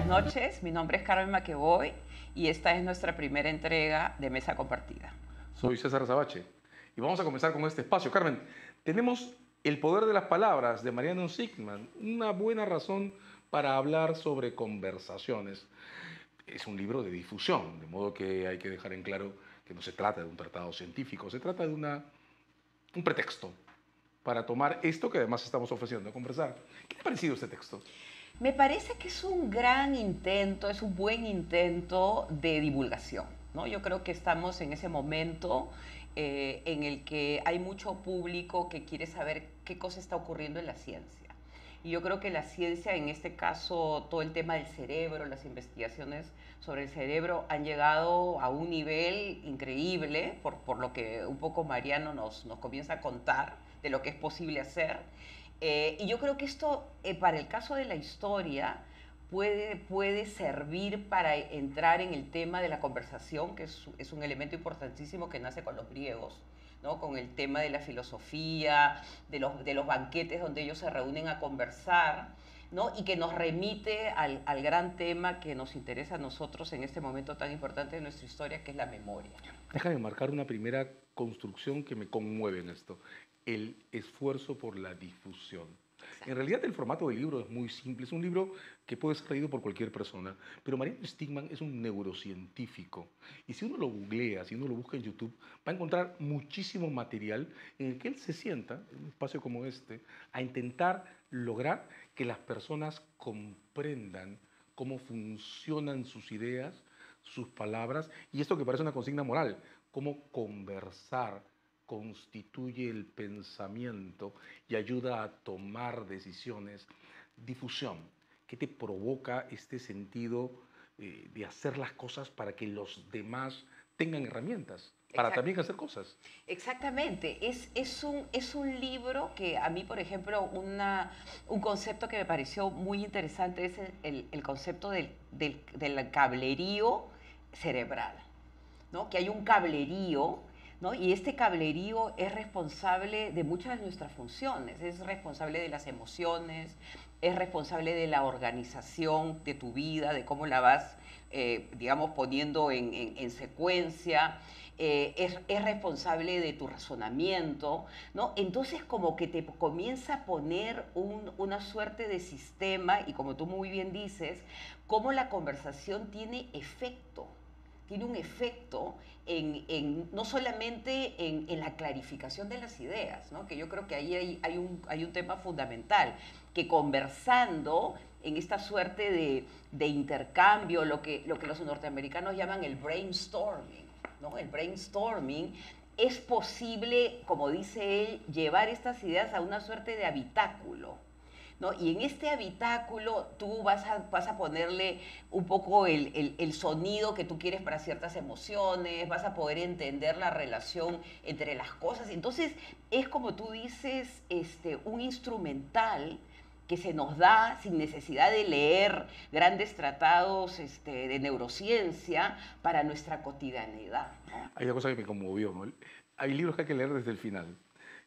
noches, mi nombre es Carmen McEvoy y esta es nuestra primera entrega de Mesa Compartida. Soy César Azabache y vamos a comenzar con este espacio. Carmen, tenemos El poder de las palabras de Mariano Sigman, una buena razón para hablar sobre conversaciones. Es un libro de difusión, de modo que hay que dejar en claro que no se trata de un tratado científico, se trata de un pretexto para tomar esto que además estamos ofreciendo, conversar. ¿Qué te ha parecido este texto? Me parece que es un gran intento, es un buen intento de divulgación, ¿no? Yo creo que estamos en ese momento en el que hay mucho público que quiere saber qué cosa está ocurriendo en la ciencia. Y yo creo que la ciencia, en este caso, todo el tema del cerebro, las investigaciones sobre el cerebro han llegado a un nivel increíble, por lo que un poco Mariano nos comienza a contar de lo que es posible hacer. Y yo creo que esto, para el caso de la historia, puede servir para entrar en el tema de la conversación, que es un elemento importantísimo que nace con los griegos, ¿no? Con el tema de la filosofía, de los banquetes donde ellos se reúnen a conversar, ¿no? Y que nos remite al gran tema que nos interesa a nosotros en este momento tan importante de nuestra historia, que es la memoria. Déjame marcar una primera construcción que me conmueve en esto: el esfuerzo por la difusión. Exacto. En realidad el formato del libro es muy simple, es un libro que puede ser leído por cualquier persona, pero Mariano Sigman es un neurocientífico y si uno lo googlea, si uno lo busca en YouTube, va a encontrar muchísimo material en el que él se sienta, en un espacio como este, a intentar lograr que las personas comprendan cómo funcionan sus ideas, sus palabras y esto que parece una consigna moral, cómo conversar constituye el pensamiento y ayuda a tomar decisiones. Difusión, ¿qué te provoca este sentido de hacer las cosas para que los demás tengan herramientas para Exacto. también hacer cosas? Exactamente, es un libro que a mí, por ejemplo, un concepto que me pareció muy interesante es el concepto del cablerío cerebral, ¿no? Que hay un cablerío, ¿no? Y este cablerío es responsable de muchas de nuestras funciones, es responsable de las emociones, es responsable de la organización de tu vida, de cómo la vas, digamos, poniendo en secuencia, es responsable de tu razonamiento, ¿no? Entonces como que te comienza a poner una suerte de sistema y como tú muy bien dices, cómo la conversación tiene un efecto no solamente en la clarificación de las ideas, ¿no? Que yo creo que ahí hay un tema fundamental, que conversando en esta suerte de intercambio, lo que los norteamericanos llaman el brainstorming, ¿no? El brainstorming es posible, como dice él, llevar estas ideas a una suerte de habitáculo, ¿no? Y en este habitáculo tú vas a ponerle un poco el sonido que tú quieres para ciertas emociones, vas a poder entender la relación entre las cosas. Entonces es como tú dices, un instrumental que se nos da sin necesidad de leer grandes tratados de neurociencia para nuestra cotidianidad, ¿no? Hay una cosa que me conmovió, ¿no? Hay libros que hay que leer desde el final.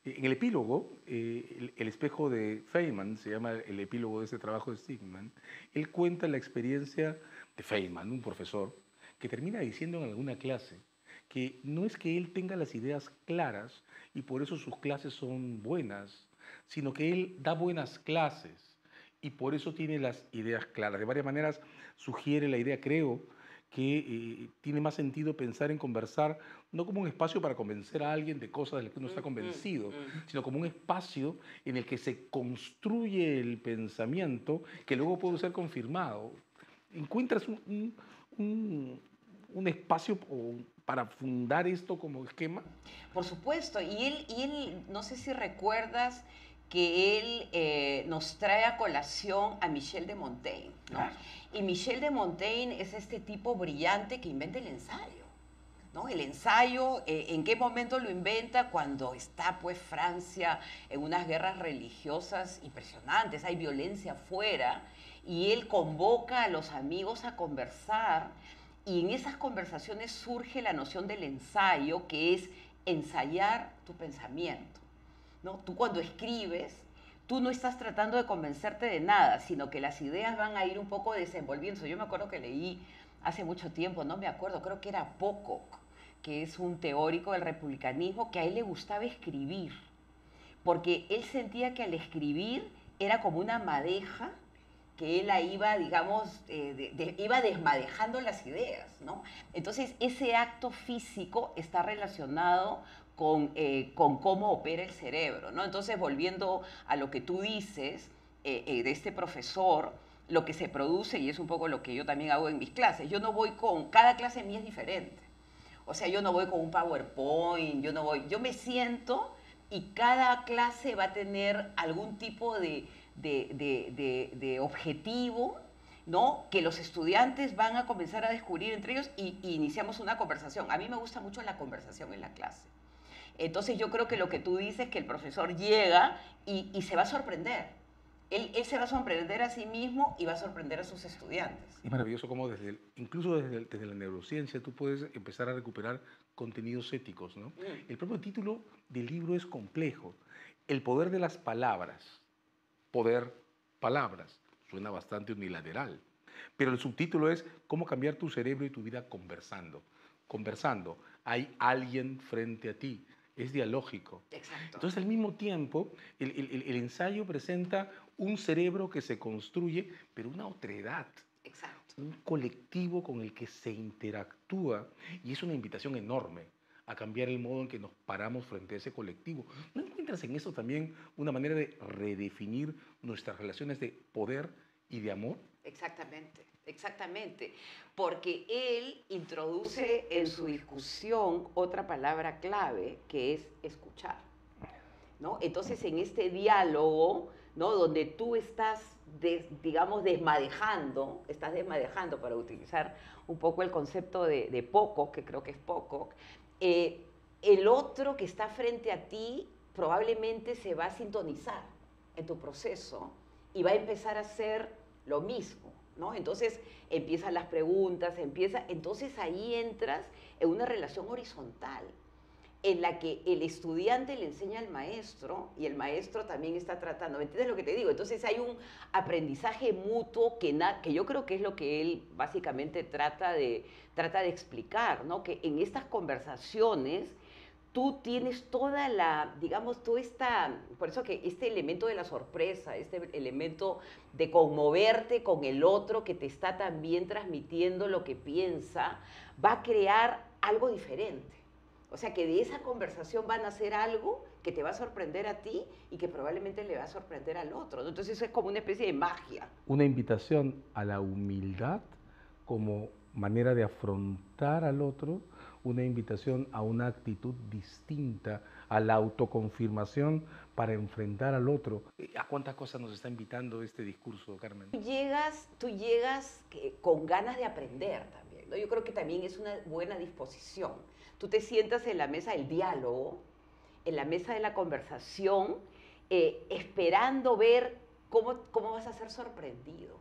En el epílogo, el espejo de Feynman, se llama el epílogo de ese trabajo de Sigman, él cuenta la experiencia de Feynman, un profesor, que termina diciendo en alguna clase que no es que él tenga las ideas claras y por eso sus clases son buenas, sino que él da buenas clases y por eso tiene las ideas claras. De varias maneras sugiere la idea, creo, que tiene más sentido pensar en conversar no como un espacio para convencer a alguien de cosas de las que uno está convencido, sino como un espacio en el que se construye el pensamiento que luego puede ser confirmado. ¿Encuentras un espacio para fundar esto como esquema? Por supuesto, y él, no sé si recuerdas que él nos trae a colación a Michel de Montaigne, ¿no? Claro. Y Michel de Montaigne es este tipo brillante que inventa el ensayo, ¿no? El ensayo, ¿en qué momento lo inventa? Cuando está pues Francia en unas guerras religiosas impresionantes, hay violencia afuera, y él convoca a los amigos a conversar, y en esas conversaciones surge la noción del ensayo, que es ensayar tu pensamiento, ¿no? Tú cuando escribes, tú no estás tratando de convencerte de nada, sino que las ideas van a ir un poco desenvolviéndose. Yo me acuerdo que leí hace mucho tiempo, no me acuerdo, creo que era Pocock, que es un teórico del republicanismo, que a él le gustaba escribir, porque él sentía que al escribir era como una madeja que él la iba, digamos, iba desmadejando las ideas, ¿no? Entonces, ese acto físico está relacionado con cómo opera el cerebro, ¿no? Entonces, volviendo a lo que tú dices de este profesor, lo que se produce, y es un poco lo que yo también hago en mis clases, yo no voy con, cada clase mía es diferente. O sea, yo no voy con un PowerPoint, yo me siento y cada clase va a tener algún tipo de objetivo, ¿no? Que los estudiantes van a comenzar a descubrir entre ellos y iniciamos una conversación. A mí me gusta mucho la conversación en la clase. Entonces yo creo que lo que tú dices, que el profesor llega y se va a sorprender. Él se va a sorprender a sí mismo y va a sorprender a sus estudiantes. Es maravilloso cómo incluso desde la neurociencia tú puedes empezar a recuperar contenidos éticos, ¿no? El propio título del libro es complejo. El poder de las palabras. Poder, palabras. Suena bastante unilateral. Pero el subtítulo es cómo cambiar tu cerebro y tu vida conversando. Conversando. Hay alguien frente a ti. Es dialógico. Exacto. Entonces, al mismo tiempo, el ensayo presenta un cerebro que se construye, pero una otredad. Exacto. Un colectivo con el que se interactúa y es una invitación enorme a cambiar el modo en que nos paramos frente a ese colectivo. ¿No encuentras en eso también una manera de redefinir nuestras relaciones de poder y de amor? Exactamente, exactamente. Porque él introduce en su discusión otra palabra clave que es escuchar, ¿no? Entonces, en este diálogo, ¿no? Donde tú estás, digamos, estás desmadejando para utilizar un poco el concepto de Pocock, que creo que es Pocock, el otro que está frente a ti probablemente se va a sintonizar en tu proceso y va a empezar a hacer lo mismo, ¿no? Entonces empiezan las preguntas, entonces ahí entras en una relación horizontal en la que el estudiante le enseña al maestro y el maestro también está tratando. ¿Me entiendes lo que te digo? Entonces hay un aprendizaje mutuo que yo creo que es lo que él básicamente trata de explicar, ¿no? Que en estas conversaciones tú tienes toda la, digamos, por eso que este elemento de la sorpresa, este elemento de conmoverte con el otro que te está también transmitiendo lo que piensa, va a crear algo diferente. O sea que de esa conversación van a hacer algo que te va a sorprender a ti y que probablemente le va a sorprender al otro, ¿no? Entonces eso es como una especie de magia. Una invitación a la humildad como manera de afrontar al otro, una invitación a una actitud distinta, a la autoconfirmación para enfrentar al otro. ¿A cuántas cosas nos está invitando este discurso, Carmen? Tú llegas con ganas de aprender también, ¿no? Yo creo que también es una buena disposición. Tú te sientas en la mesa del diálogo, en la mesa de la conversación, esperando ver cómo vas a ser sorprendido,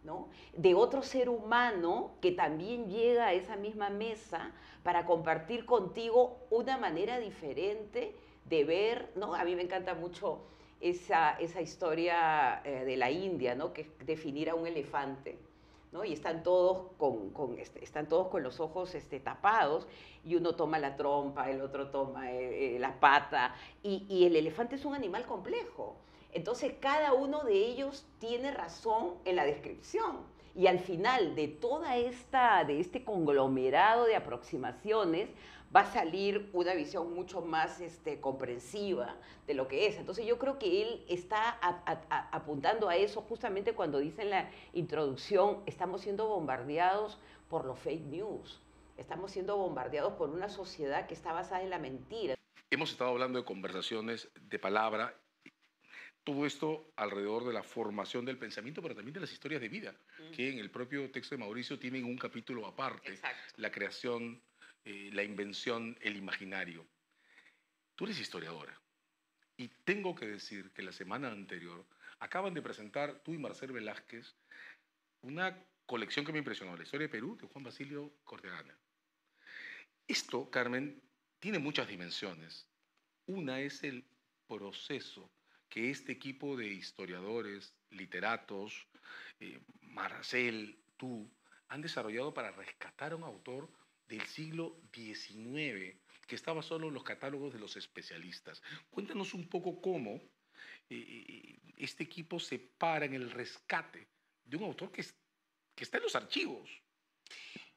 ¿no? De otro ser humano que también llega a esa misma mesa para compartir contigo una manera diferente de ver, ¿no? A mí me encanta mucho esa historia de la India, ¿no? Que es definir a un elefante, ¿no? Y están todos están todos con los ojos tapados y uno toma la trompa, el otro toma la pata y el elefante es un animal complejo. Entonces cada uno de ellos tiene razón en la descripción y al final de este conglomerado de aproximaciones va a salir una visión mucho más comprensiva de lo que es. Entonces yo creo que él está apuntando a eso justamente cuando dice en la introducción, estamos siendo bombardeados por los fake news, estamos siendo bombardeados por una sociedad que está basada en la mentira. Hemos estado hablando de conversaciones, de palabra, todo esto alrededor de la formación del pensamiento, pero también de las historias de vida, que en el propio texto de Mauricio tienen un capítulo aparte, Exacto. la creación, la invención, el imaginario. Tú eres historiadora y tengo que decir que la semana anterior acaban de presentar tú y Marcel Velázquez una colección que me impresionó, la historia de Perú de Juan Basilio Cortegana. Esto, Carmen, tiene muchas dimensiones. Una es el proceso que este equipo de historiadores, literatos, Marcel, tú, han desarrollado para rescatar a un autor del siglo XIX que estaba solo en los catálogos de los especialistas? Cuéntanos un poco cómo este equipo se para en el rescate de un autor que está en los archivos.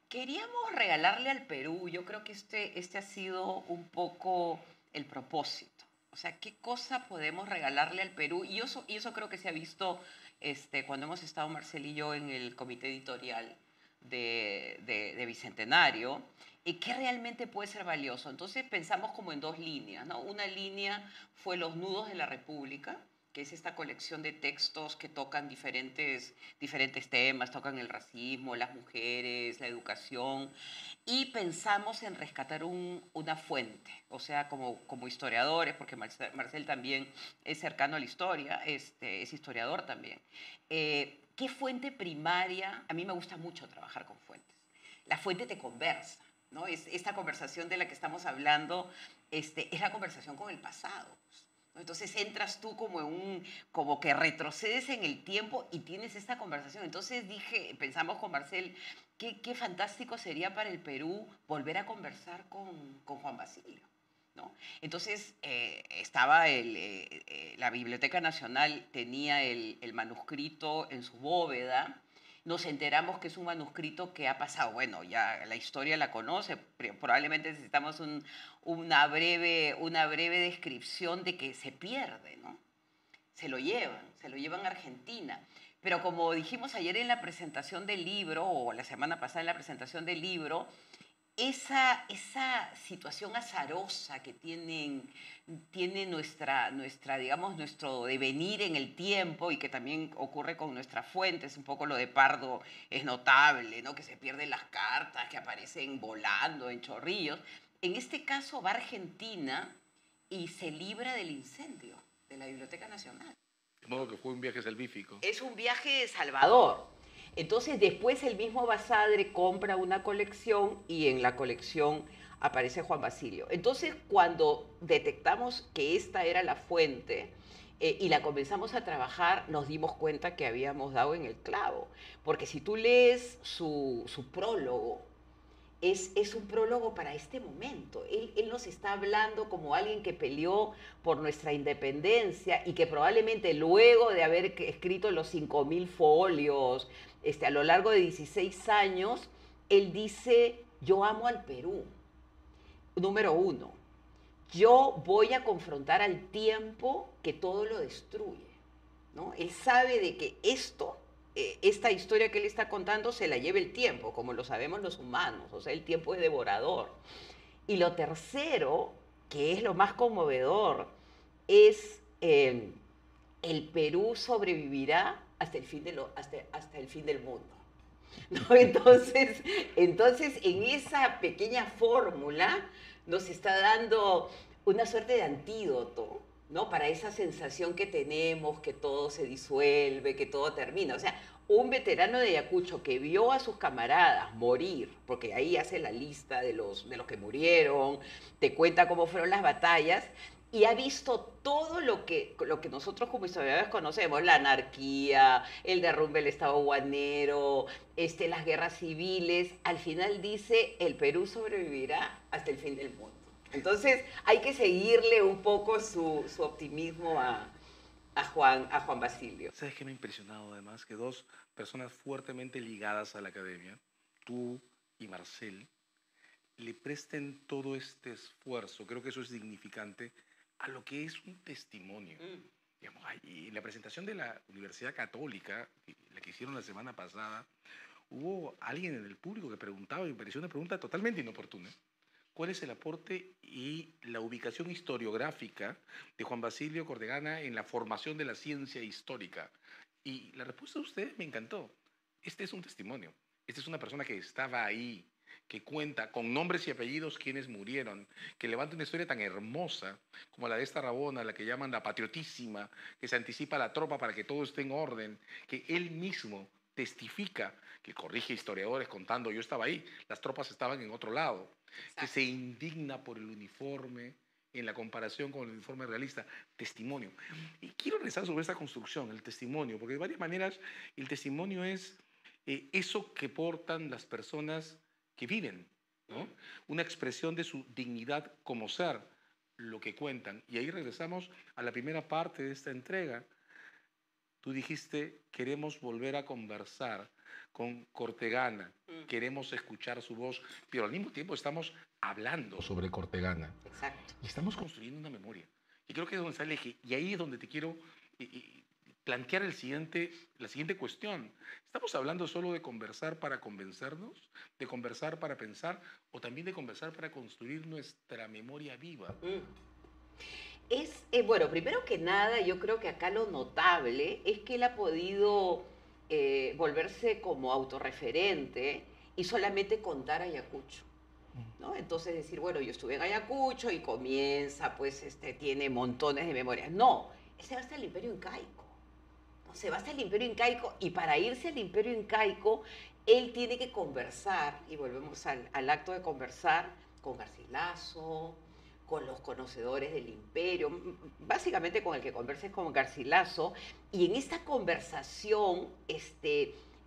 Queríamos regalarle al Perú, yo creo que este ha sido un poco el propósito. O sea, ¿qué cosa podemos regalarle al Perú? Y eso creo que se ha visto cuando hemos estado Marcel y yo en el comité editorial de Bicentenario, y qué realmente puede ser valioso. Entonces pensamos como en dos líneas, ¿no? Una línea fue Los Nudos de la República, que es esta colección de textos que tocan diferentes temas, tocan el racismo, las mujeres, la educación, y pensamos en rescatar una fuente, o sea, como historiadores, porque Marcel también es cercano a la historia, es historiador también. ¿Qué fuente primaria? A mí me gusta mucho trabajar con fuentes. La fuente te conversa, ¿no? Esta conversación de la que estamos hablando es la conversación con el pasado. Entonces entras tú como que retrocedes en el tiempo y tienes esta conversación. Entonces pensamos con Marcel, qué fantástico sería para el Perú volver a conversar con Juan Basilio, ¿no? Entonces la Biblioteca Nacional tenía el manuscrito en su bóveda. Nos enteramos que es un manuscrito que ha pasado, bueno, ya la historia la conoce, probablemente necesitamos una breve descripción de que se pierde, ¿no? Se lo llevan a Argentina. Pero como dijimos ayer en la presentación del libro, o la semana pasada en la presentación del libro, esa situación azarosa que tiene digamos, nuestro devenir en el tiempo, y que también ocurre con nuestras fuentes, un poco lo de Pardo es notable, ¿no? Que se pierden las cartas, que aparecen volando en chorrillos. En este caso va a Argentina y se libra del incendio de la Biblioteca Nacional. De modo que fue un viaje salvífico. Es un viaje de Salvador. Entonces después el mismo Basadre compra una colección y en la colección aparece Juan Basilio. Entonces cuando detectamos que esta era la fuente y la comenzamos a trabajar, nos dimos cuenta que habíamos dado en el clavo. Porque si tú lees su prólogo, es un prólogo para este momento. Él nos está hablando como alguien que peleó por nuestra independencia y que probablemente luego de haber escrito los 5.000 folios a lo largo de 16 años, él dice, yo amo al Perú. Número uno, yo voy a confrontar al tiempo que todo lo destruye, ¿no? Él sabe de que esta historia que él está contando se la lleva el tiempo, como lo sabemos los humanos, o sea, el tiempo es devorador. Y lo tercero, que es lo más conmovedor, es el Perú sobrevivirá hasta el fin, hasta el fin del mundo. ¿No? Entonces, en esa pequeña fórmula nos está dando una suerte de antídoto, ¿no? Para esa sensación que tenemos, que todo se disuelve, que todo termina. O sea, un veterano de Ayacucho que vio a sus camaradas morir, porque ahí hace la lista de los que murieron, te cuenta cómo fueron las batallas, y ha visto todo lo que nosotros como historiadores conocemos, la anarquía, el derrumbe del Estado guanero, las guerras civiles. Al final dice, el Perú sobrevivirá hasta el fin del mundo. Entonces hay que seguirle un poco su optimismo a Juan Basilio. ¿Sabes qué me ha impresionado además? Que dos personas fuertemente ligadas a la academia, tú y Marcel, le presten todo este esfuerzo, creo que eso es significante, a lo que es un testimonio. Digamos, y en la presentación de la Universidad Católica, la que hicieron la semana pasada, hubo alguien en el público que preguntaba, y me pareció una pregunta totalmente inoportuna, ¿cuál es el aporte y la ubicación historiográfica de Juan Basilio Cordegana en la formación de la ciencia histórica? Y la respuesta de ustedes me encantó. Este es un testimonio. Esta es una persona que estaba ahí, que cuenta con nombres y apellidos quienes murieron, que levanta una historia tan hermosa como la de esta Rabona, la que llaman la patriotísima, que se anticipa a la tropa para que todo esté en orden, que él mismo testifica, que corrige historiadores contando, yo estaba ahí, las tropas estaban en otro lado, que se indigna por el uniforme en la comparación con el informe realista, testimonio. Y quiero regresar sobre esta construcción, el testimonio, porque de varias maneras el testimonio es eso que portan las personas que viven, ¿no? Una expresión de su dignidad como ser, lo que cuentan. Y ahí regresamos a la primera parte de esta entrega. Tú dijiste, queremos volver a conversar con Cortegana, queremos escuchar su voz, pero al mismo tiempo estamos hablando sobre Cortegana. Exacto. Y estamos construyendo una memoria. Y creo que es donde está el eje. Y ahí es donde te quiero plantear la siguiente cuestión. ¿Estamos hablando solo de conversar para convencernos? ¿De conversar para pensar? ¿O también de conversar para construir nuestra memoria viva? Bueno, primero que nada, yo creo que acá lo notable es que él ha podido volverse como autorreferente y solamente contar Ayacucho, ¿no? Entonces decir, bueno, yo estuve en Ayacucho y comienza, pues, tiene montones de memorias. No, él se va hasta el Imperio Incaico. ¿No? Se va hasta el Imperio Incaico y para irse al Imperio Incaico, él tiene que conversar, y volvemos al acto de conversar, con Garcilaso, con los conocedores del imperio, básicamente con el que conversa es con Garcilaso, y en esta conversación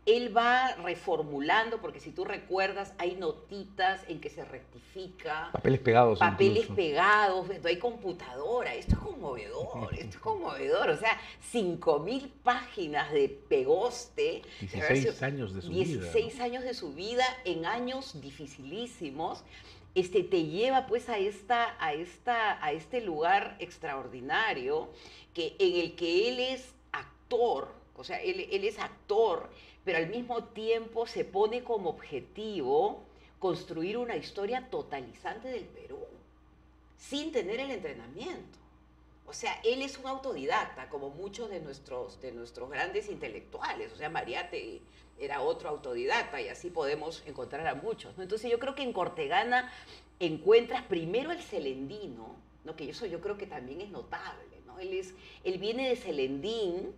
él va reformulando, porque si tú recuerdas, hay notitas en que se rectifica. Papeles pegados Papeles incluso. pegados, hay computadora, esto es conmovedor, esto es conmovedor, o sea, 5.000 páginas de pegoste. 16 años de su vida. 16 años de su vida en años dificilísimos. Te lleva pues a este lugar extraordinario en el que él es actor, o sea, él es actor, pero al mismo tiempo se pone como objetivo construir una historia totalizante del Perú, sin tener el entrenamiento. O sea, él es un autodidacta, como muchos de nuestros grandes intelectuales. O sea, Mariátegui era otro autodidacta y así podemos encontrar a muchos, ¿no? Entonces yo creo que en Cortegana encuentras primero el celendino, ¿no? Que eso yo creo que también es notable, ¿no? Él viene de Celendín,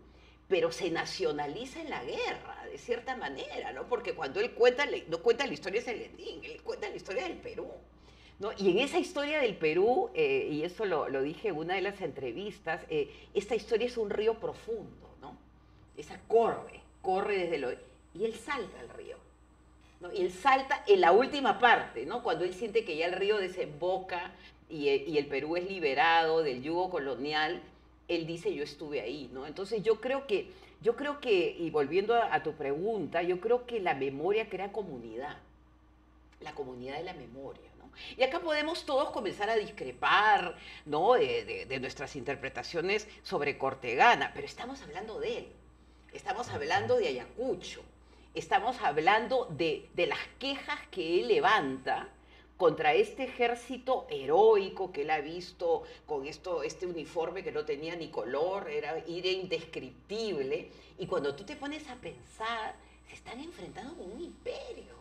pero se nacionaliza en la guerra, de cierta manera, ¿no? Porque cuando él no cuenta la historia de Celendín, él cuenta la historia del Perú. ¿No? Y en esa historia del Perú, y eso lo dije en una de las entrevistas, esta historia es un río profundo, ¿no? Esa corre desde lo... Y él salta al río, ¿no? Y él salta en la última parte, ¿no? Cuando él siente que ya el río desemboca y el Perú es liberado del yugo colonial, él dice, yo estuve ahí, ¿no? Entonces yo creo que, y volviendo a tu pregunta, yo creo que la memoria crea comunidad, la comunidad de la memoria, ¿no? Y acá podemos todos comenzar a discrepar, ¿no? De nuestras interpretaciones sobre Cortegana, pero estamos hablando de él, estamos hablando de Ayacucho, estamos hablando de las quejas que él levanta contra este ejército heroico que él ha visto con este uniforme que no tenía ni color, era indescriptible, y cuando tú te pones a pensar, se están enfrentando con un imperio.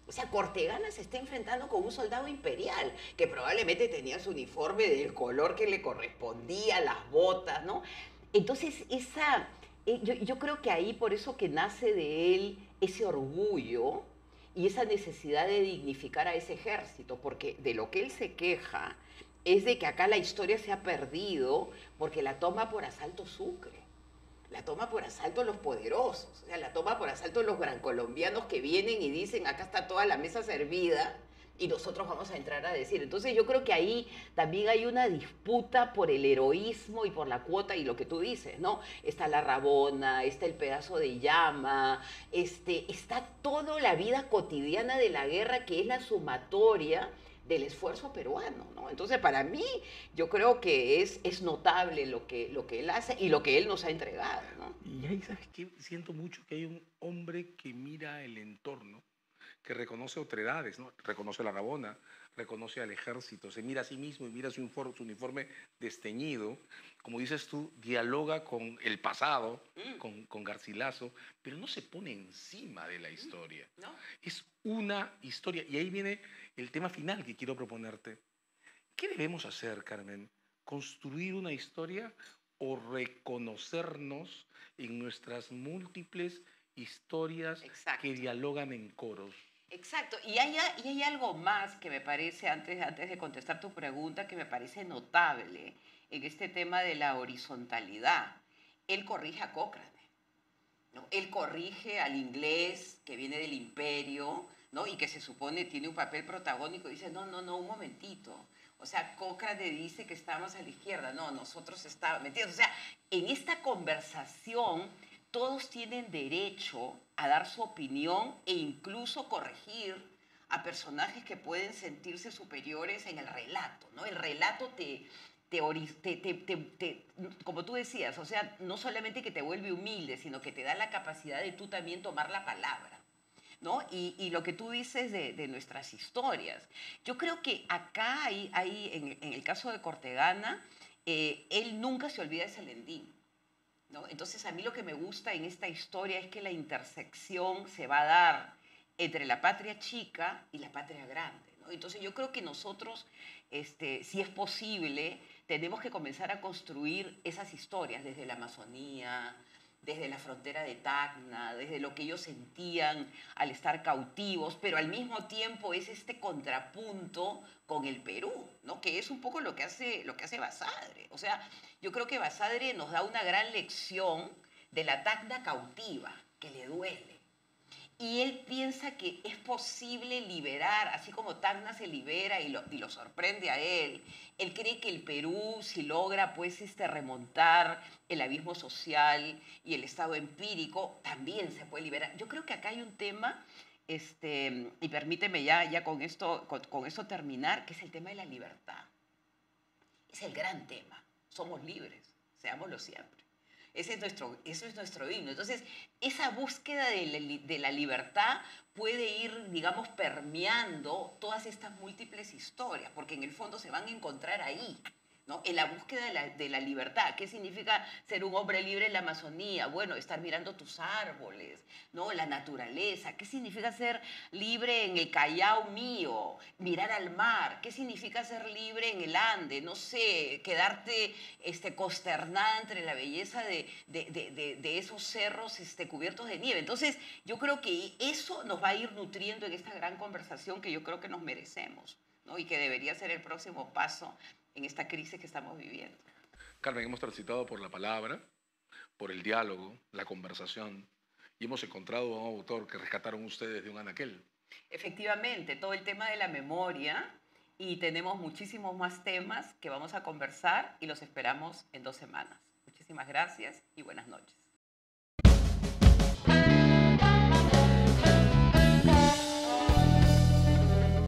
O sea, Cortegana se está enfrentando con un soldado imperial que probablemente tenía su uniforme del color que le correspondía, las botas, ¿no? Entonces, yo creo que ahí por eso que nace de él ese orgullo y esa necesidad de dignificar a ese ejército, porque de lo que él se queja es de que acá la historia se ha perdido porque la toma por asalto Sucre. La toma por asalto los poderosos, o sea, la toma por asalto los gran colombianos que vienen y dicen, acá está toda la mesa servida y nosotros vamos a entrar a decir. Entonces yo creo que ahí también hay una disputa por el heroísmo y por la cuota y lo que tú dices, ¿no? Está la Rabona, está el pedazo de llama, está toda la vida cotidiana de la guerra que es la sumatoria del esfuerzo peruano, ¿no? Entonces, para mí, yo creo que es notable lo que él hace y lo que él nos ha entregado, ¿no? Y ahí, ¿sabes qué? Siento mucho que hay un hombre que mira el entorno, que reconoce otredades, ¿no? Reconoce la Rabona, reconoce al ejército, se mira a sí mismo y mira su uniforme desteñido. Como dices tú, dialoga con el pasado, con Garcilaso, pero no se pone encima de la historia. ¿No? Es una historia. Y ahí viene el tema final que quiero proponerte. ¿Qué debemos hacer, Carmen? ¿Construir una historia o reconocernos en nuestras múltiples historias Exacto. que dialogan en coros? Exacto, y hay algo más que me parece, antes de contestar tu pregunta, que me parece notable en este tema de la horizontalidad. Él corrige a Cócrates, ¿no? Él corrige al inglés que viene del imperio, ¿no? Y que se supone tiene un papel protagónico, y dice, no, no, no, un momentito. O sea, Cócrates dice que estamos a la izquierda, no, nosotros estábamos, ¿me entiendes? O sea, en esta conversación todos tienen derecho a dar su opinión e incluso corregir a personajes que pueden sentirse superiores en el relato, ¿no? El relato como tú decías, o sea, no solamente que te vuelve humilde, sino que te da la capacidad de tú también tomar la palabra, ¿no? Y lo que tú dices de nuestras historias. Yo creo que acá en el caso de Cortegana, él nunca se olvida de Celendín, ¿no? Entonces a mí lo que me gusta en esta historia es que la intersección se va a dar entre la patria chica y la patria grande, ¿no? Entonces yo creo que nosotros, si es posible, tenemos que comenzar a construir esas historias desde la Amazonía, desde la frontera de Tacna, desde lo que ellos sentían al estar cautivos, pero al mismo tiempo es este contrapunto con el Perú, ¿no? Que es un poco lo que hace Basadre. O sea, yo creo que Basadre nos da una gran lección de la Tacna cautiva, que le duele. Y él piensa que es posible liberar, así como Tacna se libera y lo sorprende a él. Él cree que el Perú, si logra pues remontar el abismo social y el estado empírico, también se puede liberar. Yo creo que acá hay un tema, y permíteme ya con esto terminar, que es el tema de la libertad. Es el gran tema. Somos libres, seámoslo siempre. Eso es nuestro himno. Entonces, esa búsqueda de la libertad puede ir, digamos, permeando todas estas múltiples historias, porque en el fondo se van a encontrar ahí, ¿no? En la búsqueda de la libertad. ¿Qué significa ser un hombre libre en la Amazonía? Bueno, estar mirando tus árboles, ¿no? La naturaleza. ¿Qué significa ser libre en el Callao mío? Mirar al mar. ¿Qué significa ser libre en el Ande? No sé, quedarte consternada entre la belleza de esos cerros cubiertos de nieve. Entonces, yo creo que eso nos va a ir nutriendo en esta gran conversación que yo creo que nos merecemos, ¿no? Y que debería ser el próximo paso en esta crisis que estamos viviendo. Carmen, hemos transitado por la palabra, por el diálogo, la conversación, y hemos encontrado a un autor que rescataron ustedes de un anaquel. Efectivamente, todo el tema de la memoria, y tenemos muchísimos más temas que vamos a conversar y los esperamos en 2 semanas. Muchísimas gracias y buenas noches.